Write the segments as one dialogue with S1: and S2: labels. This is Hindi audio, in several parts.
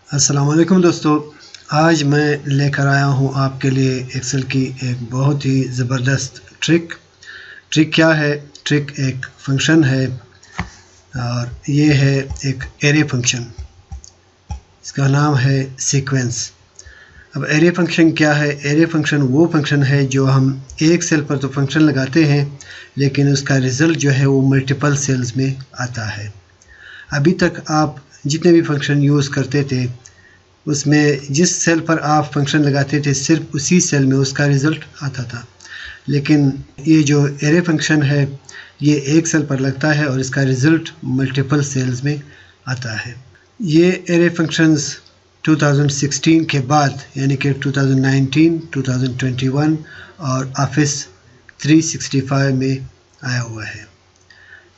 S1: अस्सलाम वालेकुम दोस्तों, आज मैं लेकर आया हूँ आपके लिए एक्सेल की एक बहुत ही ज़बरदस्त ट्रिक क्या है। ट्रिक एक फंक्शन है और ये है एक एरे फंक्शन। इसका नाम है सीक्वेंस। अब एरे फंक्शन क्या है? एरे फंक्शन वो फंक्शन है जो हम एक सेल पर तो फंक्शन लगाते हैं, लेकिन उसका रिज़ल्ट जो है वो मल्टीपल सेल्स में आता है। अभी तक आप जितने भी फंक्शन यूज़ करते थे उसमें जिस सेल पर आप फंक्शन लगाते थे सिर्फ उसी सेल में उसका रिज़ल्ट आता था, लेकिन ये जो एरे फंक्शन है ये एक सेल पर लगता है और इसका रिज़ल्ट मल्टीपल सेल्स में आता है। ये एरे फंक्शंस 2016 के बाद यानी कि 2019, 2021 और ऑफिस 365 में आया हुआ है।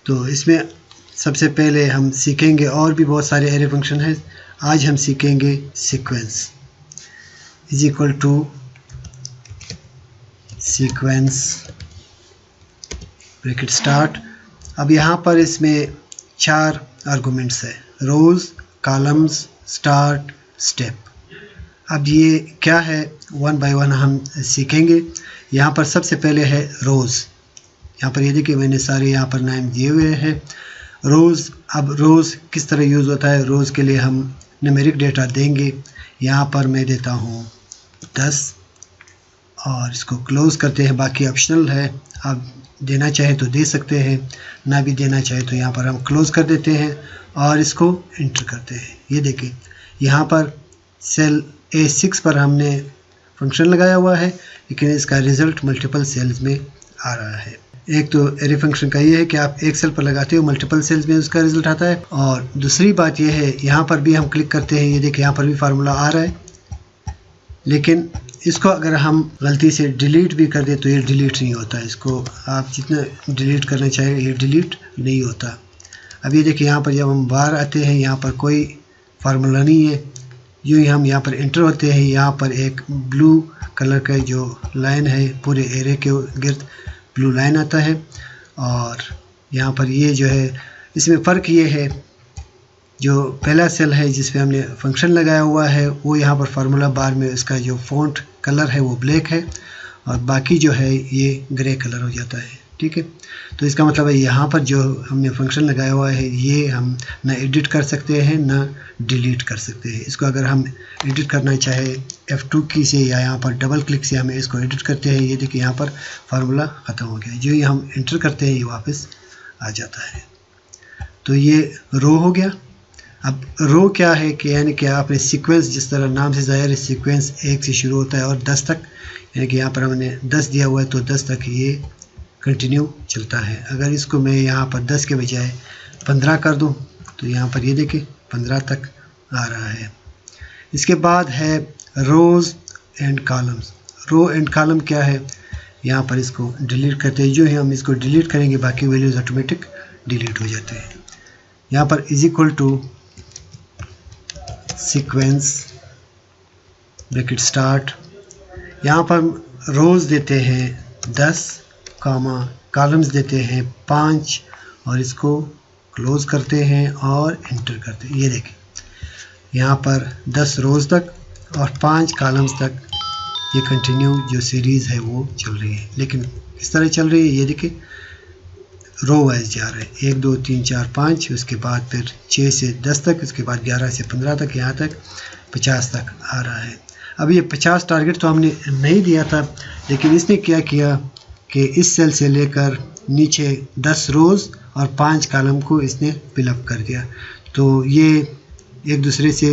S1: तो इसमें सबसे पहले हम सीखेंगे, और भी बहुत सारे एरे फंक्शन हैं। आज हम सीखेंगे sequence is equal to sequence bracket start. अब यहाँ पर इसमें 4 आर्गुमेंट्स है, रोज़, कॉलम्स, स्टार्ट, स्टेप। अब ये क्या है, वन बाय वन हम सीखेंगे। यहाँ पर सबसे पहले है रोज़। यहाँ पर ये देखिए मैंने सारे यहाँ पर नाम दिए हुए हैं रोज़। अब रोज़ किस तरह यूज़ होता है? रोज़ के लिए हम न्यूमेरिक डेटा देंगे। यहाँ पर मैं देता हूँ 10 और इसको क्लोज़ करते हैं। बाकी ऑप्शनल है, आप देना चाहे तो दे सकते हैं, ना भी देना चाहे तो यहाँ पर हम क्लोज़ कर देते हैं और इसको इंटर करते हैं। ये देखिए यहाँ पर सेल A6 पर हमने फंक्शन लगाया हुआ है, लेकिन इसका रिज़ल्ट मल्टीपल सेल्स में आ रहा है। एक तो एरे फंक्शन का ये है कि आप एक सेल पर लगाते हो, मल्टीपल सेल्स में उसका रिजल्ट आता है। और दूसरी बात ये है, यहाँ पर भी हम क्लिक करते हैं, ये देखिए यहाँ पर भी फार्मूला आ रहा है, लेकिन इसको अगर हम गलती से डिलीट भी कर दे तो ये डिलीट नहीं होता। इसको आप जितना डिलीट करना चाहें ये डिलीट नहीं होता। अब ये देखिए यहाँ पर जब हम बाहर आते हैं यहाँ पर कोई फार्मूला नहीं है, यूँ ही हम यहाँ पर एंटर होते हैं। यहाँ पर एक ब्लू कलर का जो लाइन है पूरे एरे के गिर्द ब्लू लाइन आता है। और यहाँ पर ये जो है इसमें फ़र्क ये है, जो पहला सेल है जिस पे हमने फंक्शन लगाया हुआ है वो यहाँ पर फार्मूला बार में इसका जो फ़ॉन्ट कलर है वो ब्लैक है और बाकी जो है ये ग्रे कलर हो जाता है। ठीक है, तो इसका मतलब है यहाँ पर जो हमने फंक्शन लगाया हुआ है ये हम ना एडिट कर सकते हैं ना डिलीट कर सकते हैं। इसको अगर हम एडिट करना चाहे F2 की से या यहाँ पर डबल क्लिक से हमें इसको एडिट करते हैं। ये देखिए यहाँ पर फार्मूला ख़त्म हो गया, जो ही हम एंटर करते हैं ये वापस आ जाता है। तो ये रो हो गया। अब रो क्या है कि यानी कि आपने सीक्वेंस, जिस तरह नाम से ज़ाहिर है सीक्वेंस 1 से शुरू होता है और 10 तक, यानी कि यहाँ पर हमने 10 दिया हुआ है तो 10 तक ये कंटिन्यू चलता है। अगर इसको मैं यहाँ पर 10 के बजाय 15 कर दूँ तो यहाँ पर ये देखिए 15 तक आ रहा है। इसके बाद है rows and columns. Row and column क्या है? यहाँ पर इसको डिलीट करते हैं, जो ही हम इसको डिलीट करेंगे बाकी वैल्यूज़ ऑटोमेटिक डिलीट हो जाते हैं। यहाँ पर is equal to sequence bracket start. यहाँ पर रोज़ देते हैं 10 कामा, कॉलम्स देते हैं 5 और इसको क्लोज़ करते हैं और इंटर करते हैं। ये देखें यहाँ पर 10 रोज़ तक और 5 कॉलम्स तक ये कंटिन्यू जो सीरीज़ है वो चल रही है। लेकिन किस तरह चल रही है ये देखिए, रो वाइज जा रहा है, 1 2 3 4 5, उसके बाद फिर 6 से 10 तक, उसके बाद 11 से 15 तक, यहाँ तक 50 तक आ रहा है। अब ये 50 टारगेट तो हमने नहीं दिया था, लेकिन इसने क्या किया कि इस सेल से लेकर नीचे 10 रोज़ और 5 कॉलम को इसने फिलअप कर दिया। तो ये एक दूसरे से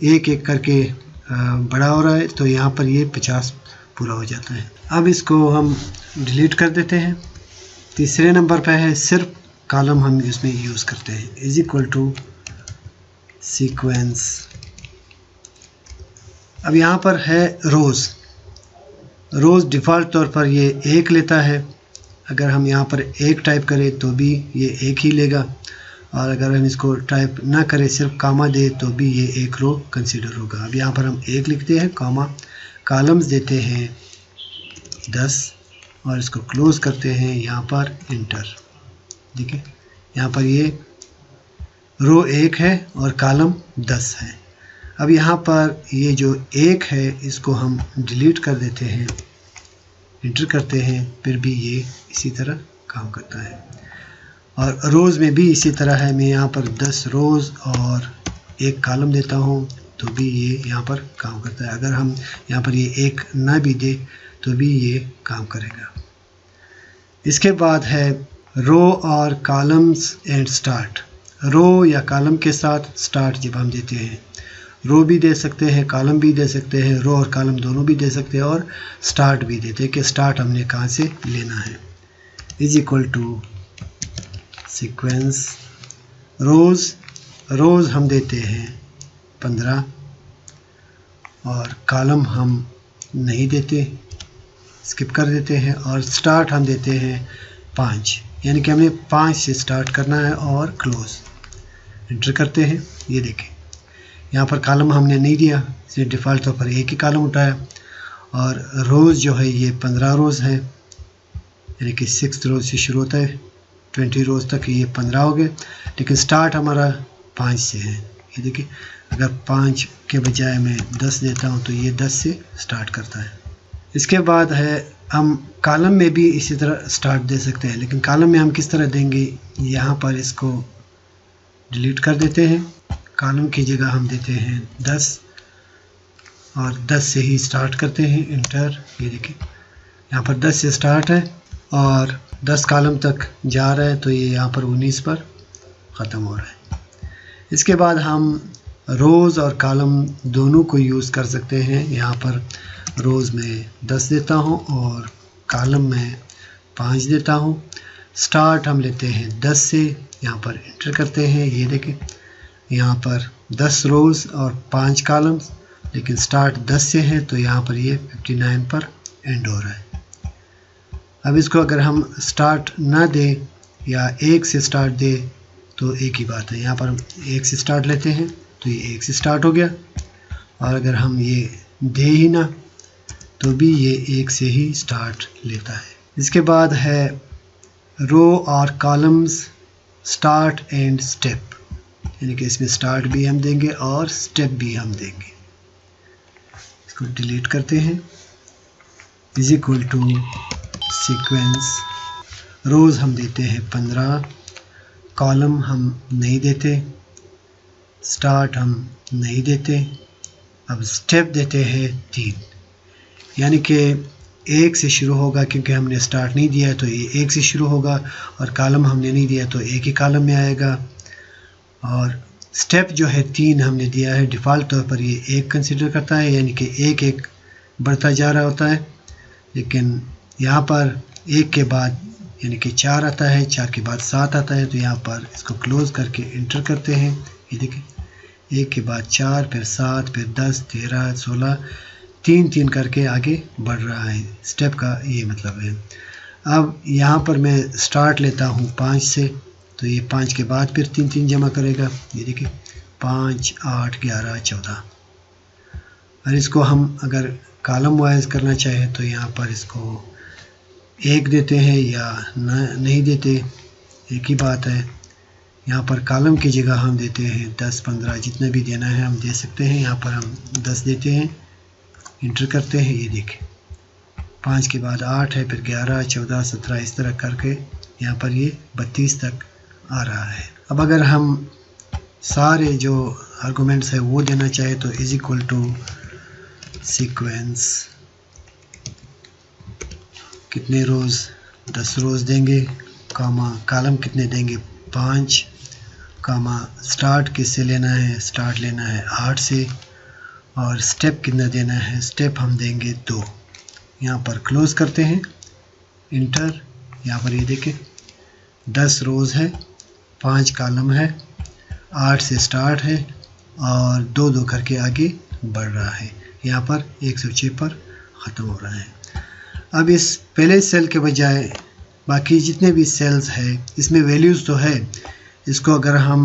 S1: एक एक करके बड़ा हो रहा है, तो यहाँ पर ये 50 पूरा हो जाता है। अब इसको हम डिलीट कर देते हैं। तीसरे नंबर पर है सिर्फ कॉलम हम इसमें यूज़ करते हैं, इज इक्वल टू सीक्वेंस। अब यहाँ पर है रोज़। रोज़ डिफ़ॉल्ट तौर पर ये 1 लेता है। अगर हम यहाँ पर 1 टाइप करें तो भी ये 1 ही लेगा, और अगर हम इसको टाइप ना करें सिर्फ कामा दे तो भी ये 1 रो कंसीडर होगा। अब यहाँ पर हम 1 लिखते हैं कामा, कॉलम्स देते हैं 10 और इसको क्लोज़ करते हैं, यहाँ पर इंटर। ठीक है, यहाँ पर ये रो 1 है और कॉलम 10 है। अब यहाँ पर ये जो 1 है इसको हम डिलीट कर देते हैं, इंटर करते हैं, फिर भी ये इसी तरह काम करता है। और रोज़ में भी इसी तरह है, मैं यहाँ पर 10 रोज़ और 1 कॉलम देता हूँ तो भी ये यहाँ पर काम करता है। अगर हम यहाँ पर ये 1 ना भी दे तो भी ये काम करेगा। इसके बाद है रो और कॉलम्स एंड स्टार्ट। रो या कॉलम के साथ स्टार्ट जब हम देते हैं, रो भी दे सकते हैं, कॉलम भी दे सकते हैं, रो और कॉलम दोनों भी दे सकते हैं, और स्टार्ट भी देते हैं कि स्टार्ट हमने कहाँ से लेना है। इज इक्वल टू सीक्वेंस रोज़ हम देते हैं 15 और कॉलम हम नहीं देते, स्किप कर देते हैं, और स्टार्ट हम देते हैं 5, यानी कि हमें 5 से स्टार्ट करना है और क्लोज। एंटर करते हैं, ये देखें यहाँ पर कॉलम हमने नहीं दिया, इसने डिफ़ॉल्ट तौर पर 1 ही कॉलम उठाया, और रोज़ जो है ये 15 रोज़ है, यानी कि 6 रोज़ से शुरू होता है 20 रोज़ तक, ये 15 हो गए, लेकिन स्टार्ट हमारा 5 से है। ये देखिए अगर 5 के बजाय मैं 10 देता हूँ तो ये 10 से स्टार्ट करता है। इसके बाद है हम कॉलम में भी इसी तरह स्टार्ट दे सकते हैं, लेकिन कॉलम में हम किस तरह देंगे, यहाँ पर इसको डिलीट कर देते हैं, कॉलम की जगह हम देते हैं 10 और 10 से ही स्टार्ट करते हैं, इंटर। ये देखिए यहाँ पर 10 से स्टार्ट है और 10 कॉलम तक जा रहा है, तो ये यहाँ पर 19 पर ख़त्म हो रहा है। इसके बाद हम रोज़ और कॉलम दोनों को यूज़ कर सकते हैं। यहाँ पर रोज़ में 10 देता हूँ और कॉलम में 5 देता हूँ। स्टार्ट हम लेते हैं 10 से, यहाँ पर इंटर करते हैं, ये देखें यहाँ पर 10 रोज़ और 5 कॉलम्स, लेकिन स्टार्ट 10 से है तो यहाँ पर ये 59 पर एंड हो रहा है। अब इसको अगर हम स्टार्ट ना दें या 1 से स्टार्ट दे तो एक ही बात है, यहाँ पर हम 1 से स्टार्ट लेते हैं तो ये 1 से स्टार्ट हो गया, और अगर हम ये दे ही ना तो भी ये 1 से ही स्टार्ट लेता है। इसके बाद है रो और कॉलम्स स्टार्ट एंड स्टेप, यानी कि इसमें स्टार्ट भी हम देंगे और स्टेप भी हम देंगे। इसको डिलीट करते हैं। इज इक्वल टू सीक्वेंस रोज़ हम देते हैं 15, कॉलम हम नहीं देते, स्टार्ट हम नहीं देते, अब स्टेप देते हैं 3, यानी कि 1 से शुरू होगा, क्योंकि हमने स्टार्ट नहीं दिया तो ये 1 से शुरू होगा, और कॉलम हमने नहीं दिया तो 1 ही कॉलम में आएगा, और स्टेप जो है 3 हमने दिया है, डिफ़ॉल्ट तौर पर ये 1 कंसिडर करता है, यानी कि 1 बढ़ता जा रहा होता है, लेकिन यहाँ पर 1 के बाद यानी कि 4 आता है, 4 के बाद 7 आता है, तो यहाँ पर इसको क्लोज़ करके इंटर करते हैं। ये देखिए 1 के बाद 4, फिर 7, फिर 10, 13, 16, 3 करके आगे बढ़ रहा है। स्टेप का ये मतलब है। अब यहाँ पर मैं स्टार्ट लेता हूँ 5 से, तो ये 5 के बाद फिर 3 जमा करेगा। ये देखिए 5, 8, 11, 14। और इसको हम अगर कॉलम वाइज करना चाहें तो यहाँ पर इसको 1 देते हैं या नहीं देते, एक ही बात है। यहाँ पर कॉलम की जगह हम देते हैं 10, 15, जितना भी देना है हम दे सकते हैं। यहाँ पर हम 10 देते हैं, इंटर करते हैं। ये देखें 5 के बाद 8 है, फिर 11, 14, 17, इस तरह करके यहाँ पर ये 32 तक आ रहा है। अब अगर हम सारे जो आर्गूमेंट्स है वो देना चाहे तो इज इक्वल टू सीक्वेंस कितने रोज़ 10 रोज़ देंगे, कामा कॉलम कितने देंगे 5, कामा स्टार्ट किससे लेना है, स्टार्ट लेना है 8 से, और स्टेप कितना देना है, स्टेप हम देंगे 2। यहाँ पर क्लोज़ करते हैं, इंटर। यहाँ पर ये देखें 10 रोज़ है, 5 कॉलम है, 8 से स्टार्ट है और 2 करके आगे बढ़ रहा है। यहाँ पर 106 पर ख़त्म हो रहा है। अब इस पहले सेल के बजाय बाकी जितने भी सेल्स हैं इसमें वैल्यूज़ तो है, इसको अगर हम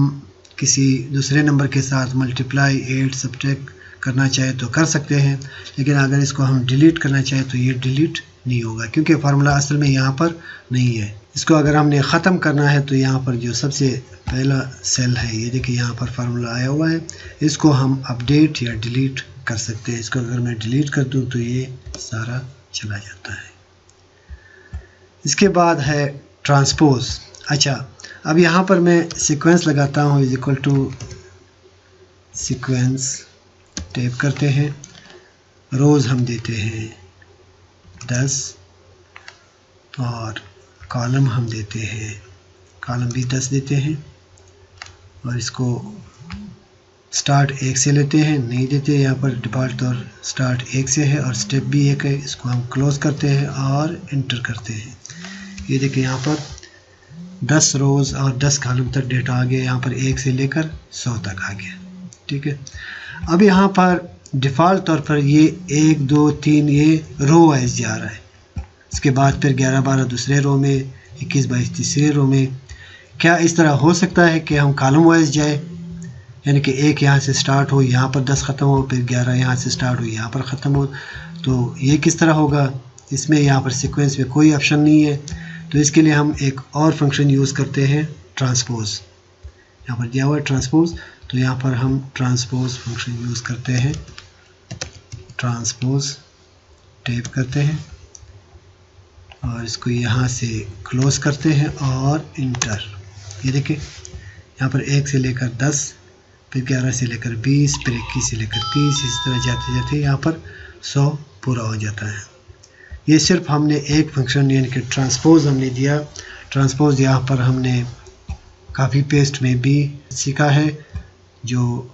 S1: किसी दूसरे नंबर के साथ मल्टीप्लाई, ऐड, सब्ट्रैक्ट करना चाहे तो कर सकते हैं, लेकिन अगर इसको हम डिलीट करना चाहे तो ये डिलीट नहीं होगा क्योंकि फार्मूला असल में यहाँ पर नहीं है। इसको अगर हमने ख़त्म करना है तो यहाँ पर जो सबसे पहला सेल है, ये देखिए यहाँ पर फार्मूला आया हुआ है, इसको हम अपडेट या डिलीट कर सकते हैं। इसको अगर मैं डिलीट कर दूँ तो ये सारा चला जाता है। इसके बाद है ट्रांसपोज। अच्छा, अब यहाँ पर मैं सीक्वेंस लगाता हूँ, is equal to sequence type करते हैं, रोज़ हम देते हैं 10 और कॉलम हम देते हैं, कॉलम भी 10 देते हैं, और इसको स्टार्ट 1 से लेते हैं, नहीं देते, यहाँ पर डिफ़ॉल्ट तौर स्टार्ट 1 से है और स्टेप भी 1 है। इसको हम क्लोज़ करते हैं और इंटर करते हैं। ये देखिए यहाँ पर 10 रोज़ और 10 कॉलम तक डेटा आ गया, यहाँ पर 1 से लेकर 100 तक आ गया। ठीक है, अब यहाँ पर डिफ़ॉल्ट तौर पर ये 1 2 3 ये रो वाइज जा रहा है। इसके बाद फिर 11 12 दूसरे रो में, 21 22 तीसरे रो में। क्या इस तरह हो सकता है कि हम कॉलम वाइज जाए, यानी कि 1 यहाँ से स्टार्ट हो, यहाँ पर 10 ख़त्म हो, फिर 11 यहाँ से स्टार्ट हो, यहाँ पर ख़त्म हो? तो ये किस तरह होगा? इसमें यहाँ पर सीक्वेंस में कोई ऑप्शन नहीं है। तो इसके लिए हम एक और फंक्शन यूज़ करते हैं, ट्रांसपोज। यहाँ पर दिया हुआ है ट्रांसपोज, तो यहाँ पर हम ट्रांसपोज फंक्शन यूज़ करते हैं। ट्रांसपोज टाइप करते हैं और इसको यहाँ से क्लोज़ करते हैं और इंटर। ये देखिए यहाँ पर 1 से लेकर 10, फिर 11 से लेकर 20, फिर 21 से लेकर 30, इस तरह जाते जाते यहाँ पर 100 पूरा हो जाता है। ये सिर्फ हमने एक फंक्शन यानी कि ट्रांसपोज हमने दिया। ट्रांसपोज यहाँ पर हमने काफ़ी पेस्ट में भी सीखा है, जो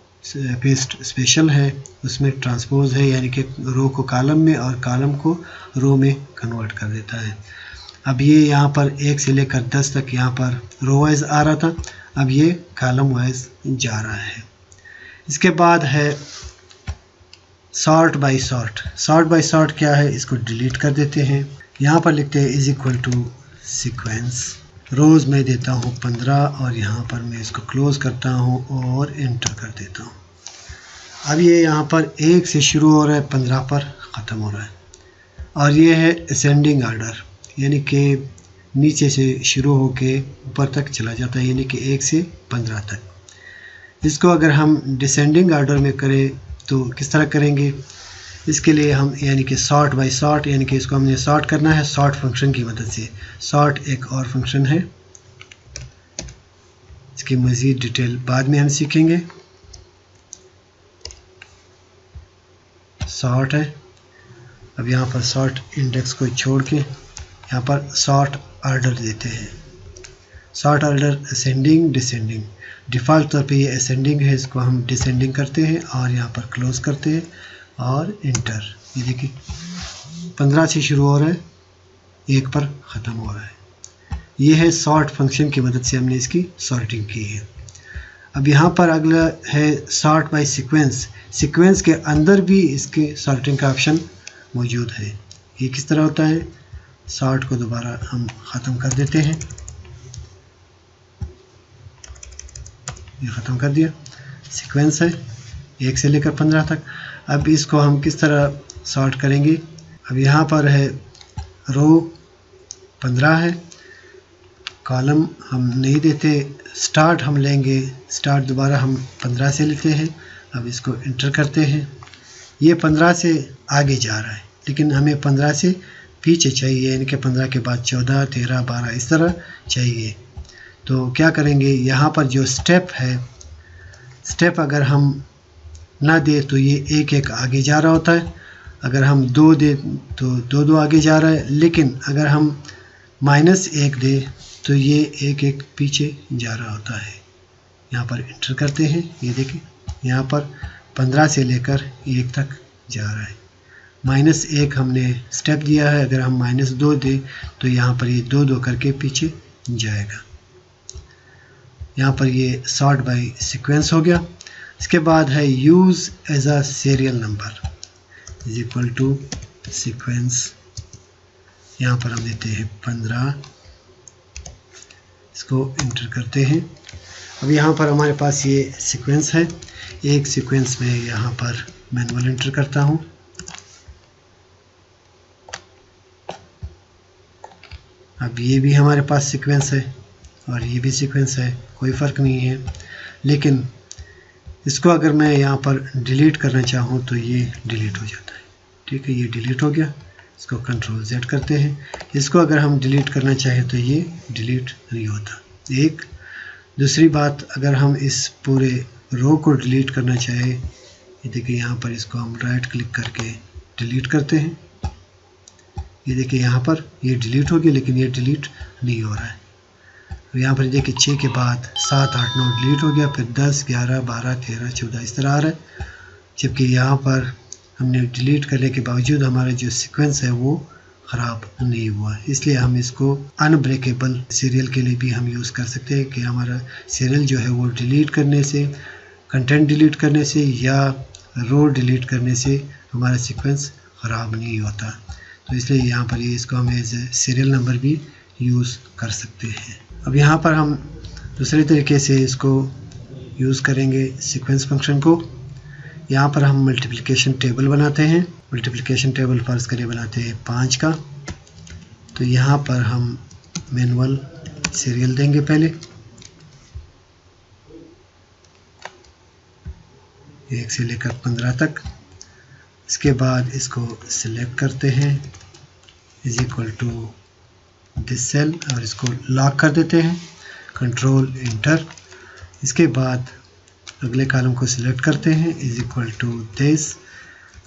S1: पेस्ट स्पेशल है उसमें ट्रांसपोज है, यानी कि रो को कॉलम में और कॉलम को रो में कन्वर्ट कर देता है। अब ये यहाँ पर 1 से लेकर 10 तक यहाँ पर रो वाइज आ रहा था, अब ये कॉलम वाइज जा रहा है। इसके बाद है sort by sort. Sort by sort क्या है, इसको डिलीट कर देते हैं। यहाँ पर लिखते हैं इज इक्वल टू सीक्वेंस, रोज़ में देता हूँ 15 और यहाँ पर मैं इसको क्लोज़ करता हूँ और एंटर कर देता हूँ। अब ये यहाँ पर 1 से शुरू हो रहा है, 15 पर ख़त्म हो रहा है। और ये है असेंडिंग आर्डर, यानी कि नीचे से शुरू होके ऊपर तक चला जाता है, यानी कि 1 से 15 तक। इसको अगर हम डिसेंडिंग आर्डर में करें तो किस तरह करेंगे? इसके लिए हम यानी कि सॉर्ट बाय सॉर्ट, यानी कि इसको हमने सॉर्ट करना है सॉर्ट फंक्शन की मदद से। सॉर्ट एक और फंक्शन है, इसकी मज़ीद डिटेल बाद में हम सीखेंगे। सॉर्ट है, अब यहाँ पर सॉर्ट इंडेक्स को छोड़ के यहाँ पर सॉर्ट ऑर्डर देते हैं। Sort order ascending descending, default तौर पे ये असेंडिंग है, इसको हम डिसेंडिंग करते हैं और यहाँ पर क्लोज़ करते हैं और इंटर। ये देखिए 15 से शुरू हो रहा है, 1 पर ख़त्म हो रहा है। ये है सॉर्ट फंक्शन की मदद से हमने इसकी सॉर्टिंग की है। अब यहाँ पर अगला है सॉर्ट बाय सीक्वेंस। सीक्वेंस के अंदर भी इसके सॉर्टिंग का ऑप्शन मौजूद है। ये किस तरह होता है? सॉर्ट को दोबारा हम ख़त्म कर देते हैं, ये ख़त्म कर दिया। सीक्वेंस है 1 से लेकर 15 तक। अब इसको हम किस तरह सॉर्ट करेंगे? अब यहाँ पर है रो 15 है, कॉलम हम नहीं देते, स्टार्ट हम लेंगे, स्टार्ट दोबारा हम 15 से लेते हैं। अब इसको इंटर करते हैं। ये 15 से आगे जा रहा है, लेकिन हमें 15 से पीछे चाहिए, यानी कि 15 के बाद 14 13 12 इस तरह चाहिए। तो क्या करेंगे, यहाँ पर जो स्टेप है, स्टेप अगर हम ना दे तो ये 1 1 आगे जा रहा होता है, अगर हम 2 दे तो 2 2 आगे जा रहा है, लेकिन अगर हम -1 दे तो ये 1 1 पीछे जा रहा होता है। यहाँ पर इंटर करते हैं, ये देखिए यहाँ पर 15 से लेकर 1 तक जा रहा है। -1 हमने स्टेप दिया है, अगर हम -2 दे तो यहाँ पर ये 2 2 करके पीछे जाएगा। यहाँ पर ये सॉर्ट बाय सीक्वेंस हो गया। इसके बाद है use as a serial number is equal to sequence, यहाँ पर हम देते हैं 15, इसको इंटर करते हैं। अब यहाँ पर हमारे पास ये सीक्वेंस है, एक सीक्वेंस में यहाँ पर मैनुअल इंटर करता हूँ, अब ये भी हमारे पास सीक्वेंस है और ये भी सीक्वेंस है, कोई फ़र्क नहीं है। लेकिन इसको अगर मैं यहाँ पर डिलीट करना चाहूँ तो ये डिलीट हो जाता है। ठीक है, ये डिलीट हो गया। इसको कंट्रोल Z करते हैं। इसको अगर हम डिलीट करना चाहें तो ये डिलीट नहीं होता। एक दूसरी बात, अगर हम इस पूरे रो को डिलीट करना चाहें, ये देखिए यहाँ पर इसको हम राइट क्लिक करके डिलीट करते हैं। ये देखिए यहाँ पर ये डिलीट हो गया, लेकिन ये डिलीट नहीं हो रहा है। यहाँ पर देखिए 6 के बाद 7, 8, 9 डिलीट हो गया, फिर 10, 11, 12, 13, 14 इस तरह आ रहा है। जबकि यहाँ पर हमने डिलीट करने के बावजूद हमारा जो सीक्वेंस है वो ख़राब नहीं हुआ। इसलिए हम इसको अनब्रेकेबल सीरियल के लिए भी हम यूज़ कर सकते हैं कि हमारा सीरियल जो है वो डिलीट करने से, कंटेंट डिलीट करने से या रो डिलीट करने से हमारा सीक्वेंस ख़राब नहीं होता। तो इसलिए यहाँ पर ये इसको हम एज ए सीरियल नंबर भी यूज़ कर सकते हैं। अब यहाँ पर हम दूसरे तरीके से इसको यूज़ करेंगे सीक्वेंस फंक्शन को। यहाँ पर हम मल्टीप्लिकेशन टेबल बनाते हैं। मल्टीप्लिकेशन टेबल फर्ज करें बनाते हैं 5 का। तो यहाँ पर हम मैनुअल सीरियल देंगे पहले, 1 से लेकर 15 तक। इसके बाद इसको सिलेक्ट करते हैं is equal to this cell और इसको लॉक कर देते हैं, कंट्रोल इंटर। इसके बाद अगले कॉलम को सिलेक्ट करते हैं is equal to this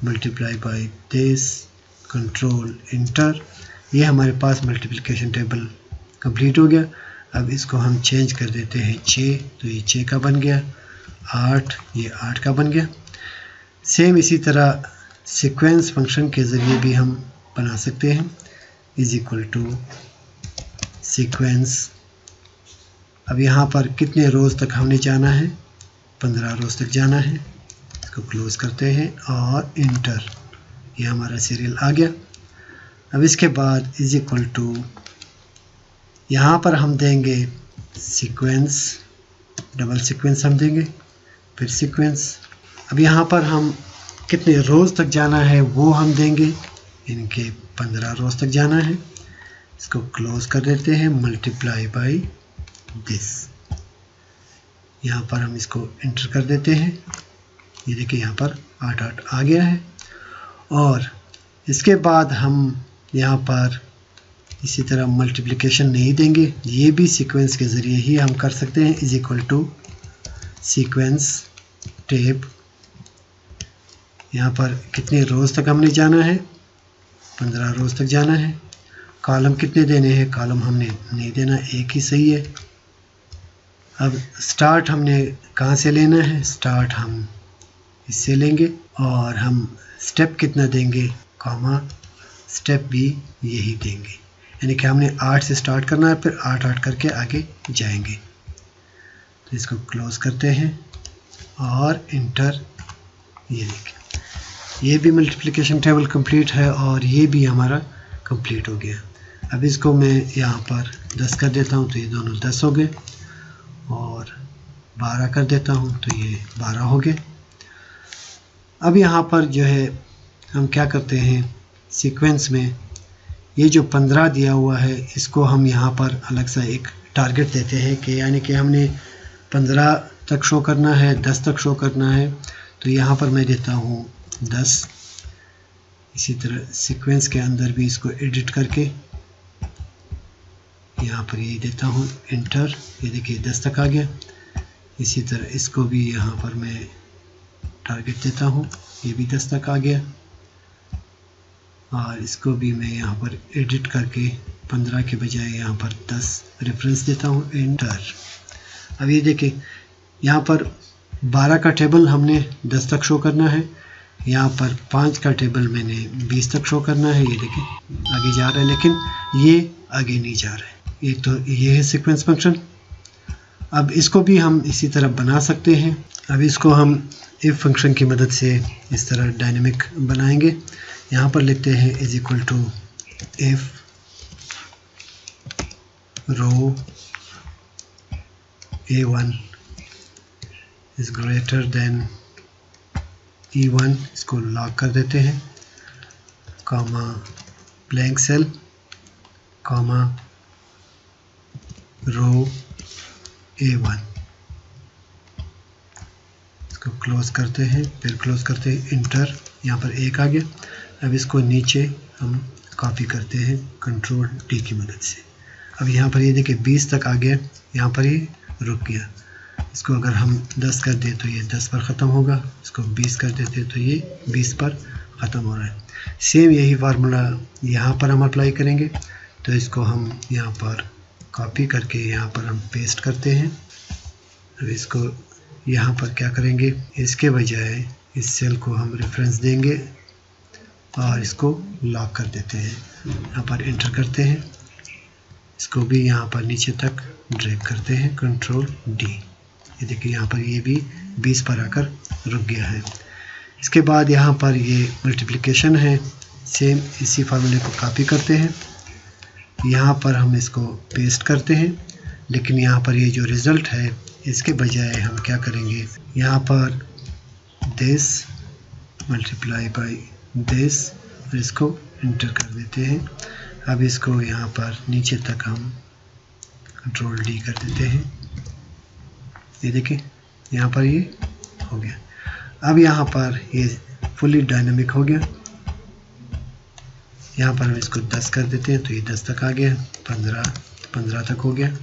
S1: multiply by this, control enter. ये हमारे पास मल्टीप्लिकेशन टेबल कंप्लीट हो गया। अब इसको हम चेंज कर देते हैं 6, तो ये 6 का बन गया। 8, ये 8 का बन गया। सेम इसी तरह सीक्वेंस फंक्शन के ज़रिए भी हम बना सकते हैं इज इक्वल टू सीक्वेंस। अब यहाँ पर कितने रोज़ तक हमने जाना है, 15 रोज़ तक जाना है। इसको क्लोज़ करते हैं और इंटर, ये हमारा सीरियल आ गया। अब इसके बाद इज इक्वल टू यहाँ पर हम देंगे सीक्वेंस, डबल सीक्वेंस हम देंगे, फिर सीक्वेंस। अब यहाँ पर हम कितने रोज़ तक जाना है वो हम देंगे, इनके 15 रोज़ तक जाना है। इसको क्लोज़ कर देते हैं, मल्टीप्लाई बाय दिस। यहाँ पर हम इसको इंटर कर देते हैं। ये देखिए यहाँ पर 8, 8 आ गया है। और इसके बाद हम यहाँ पर इसी तरह मल्टीप्लिकेशन नहीं देंगे, ये भी सीक्वेंस के ज़रिए ही हम कर सकते हैं इज इक्वल टू सीक्वेंस टेब। यहाँ पर कितने रोज़ तक हमने जाना है, 15 रोज़ तक जाना है। कॉलम कितने देने हैं, कॉलम हमने नहीं देना, एक ही सही है। अब स्टार्ट हमने कहाँ से लेना है, स्टार्ट हम इससे लेंगे और हम स्टेप कितना देंगे, कॉमा स्टेप भी यही देंगे। यानी कि हमने 8 से स्टार्ट करना है, फिर 8, 8 करके आगे जाएंगे। तो इसको क्लोज़ करते हैं और इंटर। ये देखिए ये भी मल्टीप्लिकेशन टेबल कंप्लीट है और ये भी हमारा कंप्लीट हो गया। अब इसको मैं यहाँ पर 10 कर देता हूँ, तो ये दोनों 10 हो गए, और 12 कर देता हूँ तो ये 12 हो गए। अब यहाँ पर जो है हम क्या करते हैं, सीक्वेंस में ये जो 15 दिया हुआ है इसको हम यहाँ पर अलग सा एक टारगेट देते हैं कि यानी कि हमने 15 तक शो करना है, 10 तक शो करना है। तो यहाँ पर मैं देता हूँ 10। इसी तरह सीक्वेंस के अंदर भी इसको एडिट करके यहाँ पर ये देता हूँ इंटर। ये देखिए 10 तक आ गया। इसी तरह इसको भी यहाँ पर मैं टारगेट देता हूँ, ये भी 10 तक आ गया। और इसको भी मैं यहाँ पर एडिट करके 15 के बजाय यहाँ पर 10 रेफरेंस देता हूँ, इंटर। अब ये देखिए यहाँ पर 12 का टेबल हमने 10 तक शो करना है, यहाँ पर 5 का टेबल मैंने 20 तक शो करना है। ये देखिए आगे जा रहा है, लेकिन ये आगे नहीं जा रहा है। ये तो ये है सीक्वेंस फंक्शन। अब इसको भी हम इसी तरह बना सकते हैं। अब इसको हम इफ फंक्शन की मदद से इस तरह डायनेमिक बनाएंगे। यहाँ पर लिखते हैं is equal to if row A1 is greater than E1, इसको लॉक कर देते हैं, comma blank cell, comma row A1, इसको क्लोज करते हैं, फिर क्लोज करते हैं, इंटर, यहाँ पर 1 आ गया। अब इसको नीचे हम कॉपी करते हैं कंट्रोल D की मदद से। अब यहाँ पर ये देखिए 20 तक आ गया, यहाँ पर ये रुक गया। इसको अगर हम 10 कर दें तो ये 10 पर ख़त्म होगा, इसको 20 कर देते तो ये 20 पर ख़त्म हो रहा है। सेम यही फार्मूला यहाँ पर हम अप्लाई करेंगे। तो इसको हम यहाँ पर कॉपी करके यहाँ पर हम पेस्ट करते हैं। अब इसको यहाँ पर क्या करेंगे, इसके बजाय इस सेल को हम रेफरेंस देंगे और इसको लॉक कर देते हैं। यहाँ पर एंटर करते हैं, इसको भी यहाँ पर नीचे तक ड्रैग करते हैं, कंट्रोल D। ये देखिए यहाँ पर ये भी 20 पर आकर रुक गया है। इसके बाद यहाँ पर ये मल्टीप्लिकेशन है, सेम इसी फार्मूले को कॉपी करते हैं, यहाँ पर हम इसको पेस्ट करते हैं। लेकिन यहाँ पर ये जो रिज़ल्ट है इसके बजाय हम क्या करेंगे, यहाँ पर दिस मल्टीप्लाई बाई दिस, और इसको इंटर कर देते हैं। अब इसको यहाँ पर नीचे तक हम कंट्रोल D कर देते हैं। ये देखिए यहाँ पर ये हो गया। अब यहाँ पर ये फुली डायनामिक हो गया। यहाँ पर हम इसको 10 कर देते हैं तो ये 10 तक आ गया, 15 तक हो गया।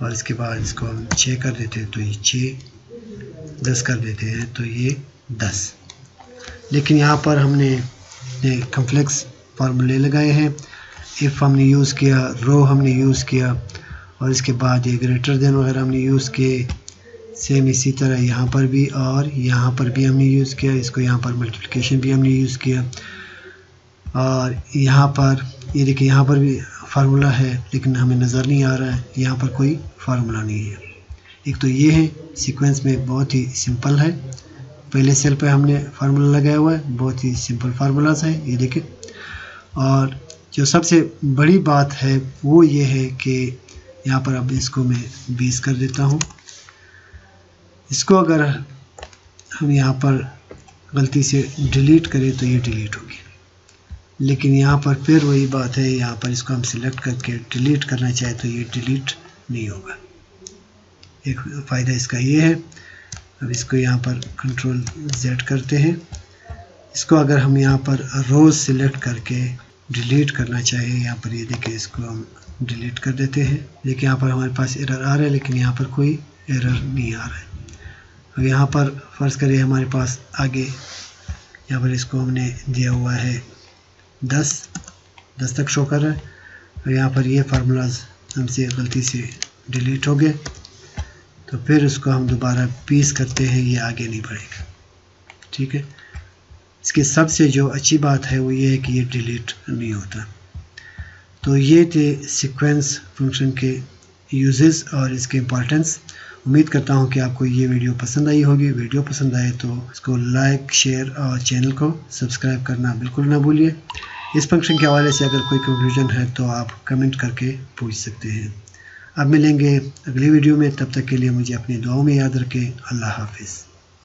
S1: और इसके बाद इसको हम 6 कर देते हैं तो ये 6, 10 कर देते हैं तो ये 10। लेकिन यहाँ पर हमने कॉम्प्लेक्स फार्मूले लगाए हैं। इफ़ हमने यूज़ किया, रो हमने यूज़ किया, और इसके बाद ये ग्रेटर देन वगैरह हमने यूज़ किए। सेम इसी तरह यहाँ पर भी और यहाँ पर भी हमने यूज़ किया। इसको यहाँ पर मल्टीप्लिकेशन भी हमने यूज़ किया। और यहाँ पर ये देखिए यहाँ पर भी फार्मूला है लेकिन हमें नज़र नहीं आ रहा है, यहाँ पर कोई फार्मूला नहीं है। एक तो ये है सीक्वेंस में बहुत ही सिंपल है, पहले सेल पे हमने फार्मूला लगाया हुआ है, बहुत ही सिंपल फार्मूलाज है ये देखिए। और जो सबसे बड़ी बात है वो ये है कि यहाँ पर अब इसको मैं 20 कर देता हूँ। इसको अगर हम यहाँ पर गलती से डिलीट करें तो ये डिलीट होगी, लेकिन यहाँ पर फिर वही बात है, यहाँ पर इसको हम सिलेक्ट करके डिलीट करना चाहे तो ये डिलीट नहीं होगा। एक फ़ायदा इसका ये है। अब इसको यहाँ पर कंट्रोल Z करते हैं। इसको अगर हम यहाँ पर रोज़ सिलेक्ट करके डिलीट करना चाहे, यहाँ पर ये देखिए इसको हम डिलीट कर देते हैं। देखिए यहाँ पर हमारे पास एरर आ रहा है लेकिन यहाँ पर कोई एरर नहीं आ रहा है। अब यहाँ पर फ़र्ज़ करें हमारे पास आगे यहाँ पर इसको हमने दिया हुआ है 10 तक शो कर रहा है, और यहाँ पर ये फार्मूलाज हमसे गलती से डिलीट हो गए तो फिर उसको हम दोबारा 20 करते हैं, ये आगे नहीं बढ़ेगा। ठीक है, इसकी सबसे जो अच्छी बात है वो ये है कि ये डिलीट नहीं होता। तो ये थे सीक्वेंस फंक्शन के यूजेस और इसके इम्पोर्टेंस। उम्मीद करता हूँ कि आपको ये वीडियो पसंद आई होगी। वीडियो पसंद आए तो इसको लाइक, शेयर और चैनल को सब्सक्राइब करना बिल्कुल ना भूलिए। इस फंक्शन के हवाले से अगर कोई कंफ्यूजन है तो आप कमेंट करके पूछ सकते हैं। अब मिलेंगे अगली वीडियो में, तब तक के लिए मुझे अपनी दुआओं में याद रखें। अल्लाह हाफिज़।